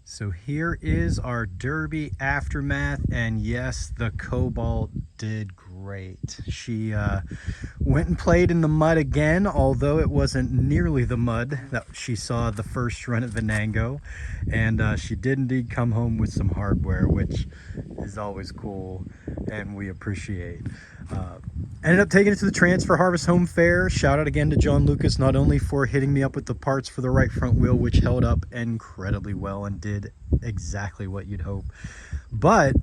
So here is our Derby aftermath, and yes, the Cobalt did great. She went and played in the mud again, although it wasn't nearly the mud that she saw the first run at Venango, and she did indeed come home with some hardware, which is always cool and we appreciate. Uh, Ended up taking it to the Transfer Harvest Home Fair. Shout out again to John Lucas, not only for hitting me up with the parts for the right front wheel, which held up incredibly well and did exactly what you'd hope, but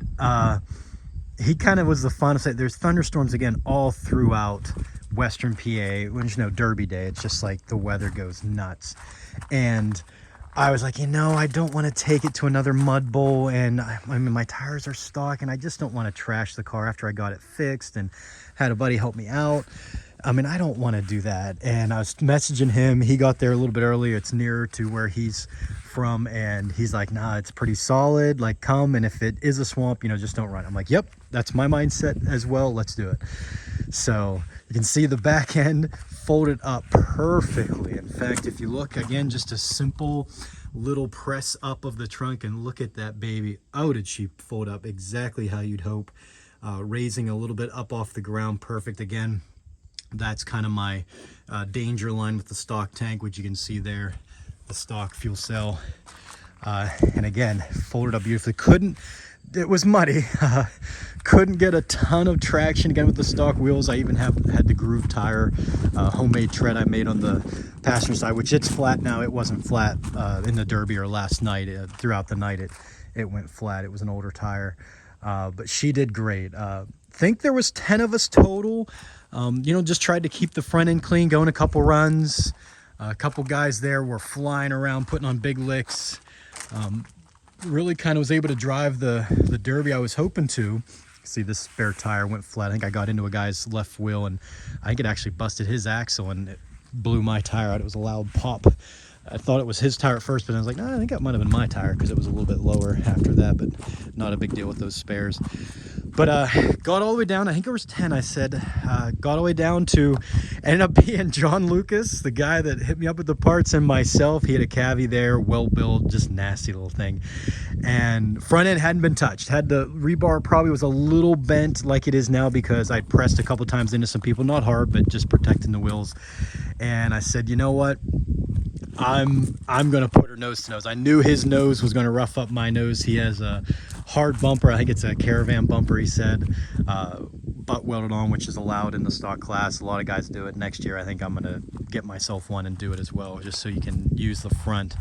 he kind of was the fun of it. There's thunderstorms again all throughout Western PA. When you know Derby Day, it's just like the weather goes nuts. And I was like, I don't want to take it to another mud bowl, and I mean, my tires are stock, and I just don't want to trash the car after I got it fixed and had a buddy help me out. I mean, I don't want to do that. And I was messaging him. He got there a little bit earlier. It's nearer to where he's from, and he's like, nah, it's pretty solid. Like, come, and if it is a swamp, just don't run. I'm like, yep, that's my mindset as well. Let's do it. So you can see the back end folded up perfectly. In fact, if you look again, just a simple little press up of the trunk, and look at that baby. Oh, did she fold up exactly how you'd hope. Raising a little bit up off the ground, perfect. Again, that's kind of my danger line with the stock tank, which you can see there, the stock fuel cell. And again, folded up beautifully. It was muddy. Couldn't get a ton of traction again with the stock wheels. I even had the groove tire, homemade tread I made on the passenger side, which it's flat now. It wasn't flat in the Derby or last night. Throughout the night, it went flat. It was an older tire. But she did great. Think there was 10 of us total. Just tried to keep the front end clean, going a couple runs. A couple guys there were flying around, putting on big licks. Really kind of was able to drive the Derby I was hoping to. See, this spare tire went flat. I think I got into a guy's left wheel, and I think it actually busted his axle, and it blew my tire out. It was a loud pop. I thought it was his tire at first, but I was like, no, I think that might have been my tire, because it was a little bit lower after that, but not a big deal with those spares. But got all the way down. I think it was 10, I said. Got all the way down to, ended up being John Lucas, the guy that hit me up with the parts, and myself. He had a Cavy there, well built, just nasty little thing. And front end hadn't been touched. Had the rebar probably was a little bent like it is now, because I'd pressed a couple times into some people, not hard, but just protecting the wheels. And I said, you know what? I'm gonna put her nose to nose. I knew his nose was gonna rough up my nose. He has a hard bumper. I think it's a Caravan bumper, he said, butt welded on, which is allowed in the stock class. A lot of guys do it. Next year I think I'm gonna get myself one and do it as well, just so you can use the front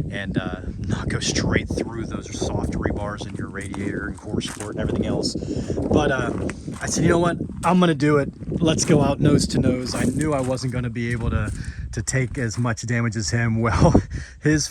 and not go straight through those soft rebars in your radiator and core support and everything else. But I said, you know what, I'm gonna do it. Let's go out nose to nose. I knew I wasn't gonna be able to take as much damage as him. Well, his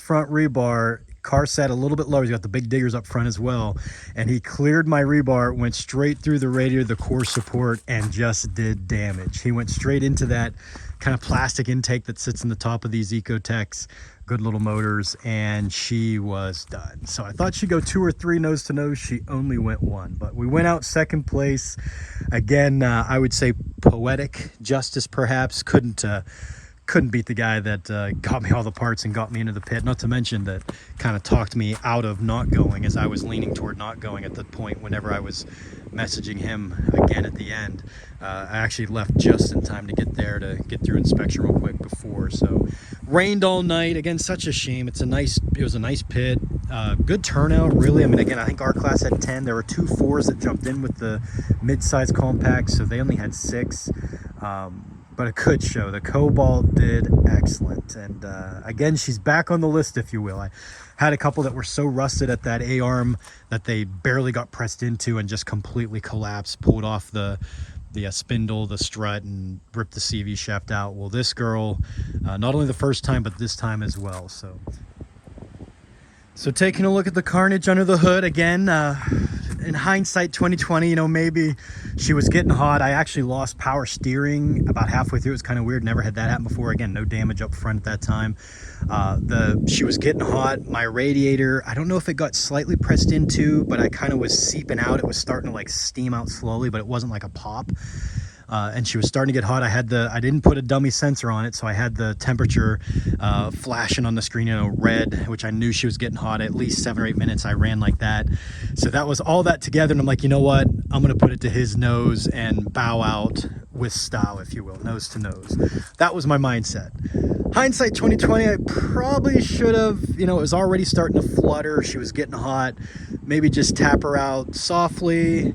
front rebar, car sat a little bit lower. He's got the big diggers up front as well, and he cleared my rebar, went straight through the radiator, the core support, and just did damage. He went straight into that kind of plastic intake that sits in the top of these Ecotechs, good little motors, and she was done. So I thought she'd go 2 or 3 nose to nose. She only went 1, but we went out second place. Again, I would say poetic justice, perhaps. Couldn't beat the guy that got me all the parts and got me into the pit, not to mention that kind of talked me out of not going, as I was leaning toward not going at the point whenever I was messaging him again at the end. I actually left just in time to get there to get through inspection real quick before. So rained all night again, such a shame. It was a nice pit, good turnout, really. I mean, again, I think our class had 10. There were 2 4s that jumped in with the mid-size compacts, so they only had 6. But a good show. The Cobalt did excellent. And again, she's back on the list, if you will. I had a couple that were so rusted at that A-arm that they barely got pressed into and just completely collapsed, pulled off the spindle, the strut, and ripped the CV shaft out. Well, this girl, not only the first time, but this time as well. So taking a look at the carnage under the hood again, in hindsight 2020, maybe she was getting hot. I actually lost power steering about halfway through. It was kind of weird. Never had that happen before. Again, no damage up front at that time. She was getting hot. My radiator, I don't know if it got slightly pressed into, but I kind of was seeping out. It was starting to like steam out slowly, but it wasn't like a pop. and she was starting to get hot. I didn't put a dummy sensor on it, so I had the temperature flashing on the screen, red, which I knew she was getting hot. At least 7 or 8 minutes I ran like that. So that was all that together, and I'm like, you know what, I'm gonna put it to his nose and bow out with style, if you will, nose to nose. That was my mindset. Hindsight 2020, I probably should have, it was already starting to flutter, she was getting hot, maybe just tap her out softly,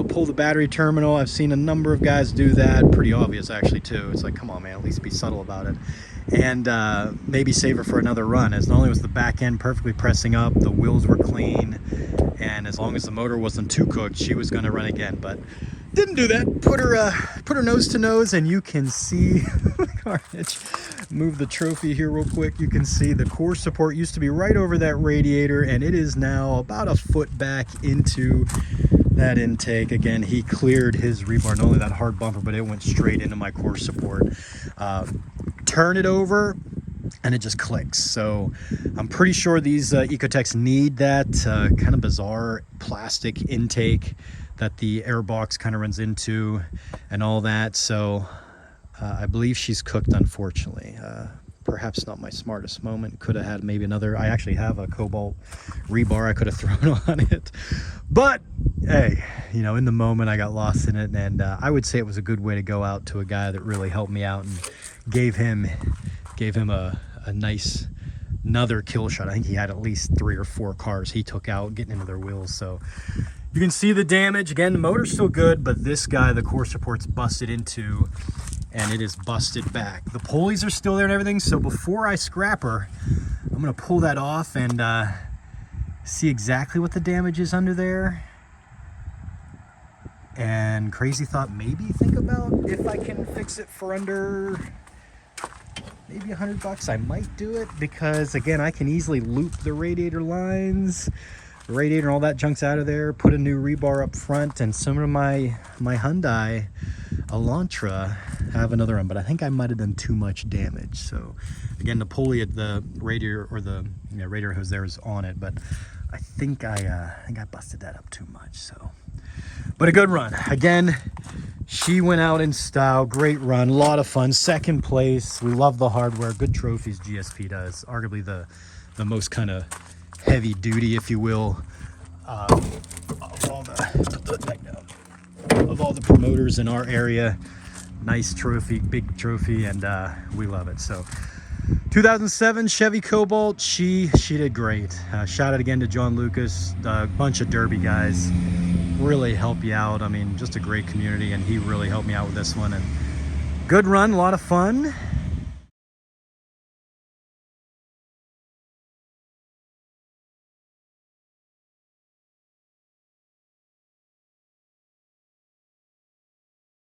pull the battery terminal. I've seen a number of guys do that, pretty obvious actually too. It's like, come on man, at least be subtle about it. And maybe save her for another run, as not only was the back end perfectly pressing up, the wheels were clean, and as long as the motor wasn't too cooked, she was going to run again. But didn't do that. Put her nose to nose, and you can see the carnage. Move the trophy here real quick. You can see the core support used to be right over that radiator, and it is now about a foot back into that intake. Again, he cleared his rebar, not only that hard bumper, but it went straight into my core support. Turn it over and it just clicks. So I'm pretty sure these Ecotechs need that kind of bizarre plastic intake that the air box kind of runs into and all that. So I believe she's cooked, unfortunately. Perhaps not my smartest moment. Could have had maybe another. I actually have a Cobalt rebar I could have thrown on it, but hey, in the moment I got lost in it, and I would say it was a good way to go out to a guy that really helped me out and gave him a nice another kill shot. I think he had at least 3 or 4 cars he took out getting into their wheels. So you can see the damage. Again, the motor's still good, but this guy, the core support's busted into, and it is busted back. The pulleys are still there and everything, so before I scrap her, I'm gonna pull that off and see exactly what the damage is under there. And crazy thought, maybe think about if I can fix it for under maybe $100. I might do it, because again, I can easily loop the radiator lines, the radiator and all that junk's out of there, put a new rebar up front, and similar to my Hyundai Elantra, have another one. But I think I might have done too much damage. So again, the pulley at the radiator, or the radiator hose there, is on it, but I think I busted that up too much. So, but a good run. Again, she went out in style. Great run, a lot of fun. Second place. We love the hardware. Good trophies GSP does. Arguably the most kind of heavy duty, if you will, of all the promoters in our area. Nice trophy, big trophy, and we love it. So 2007 Chevy Cobalt, she did great. Shout out again to John Lucas, a bunch of Derby guys really help you out. I mean, just a great community, and he really helped me out with this one. And good run, a lot of fun.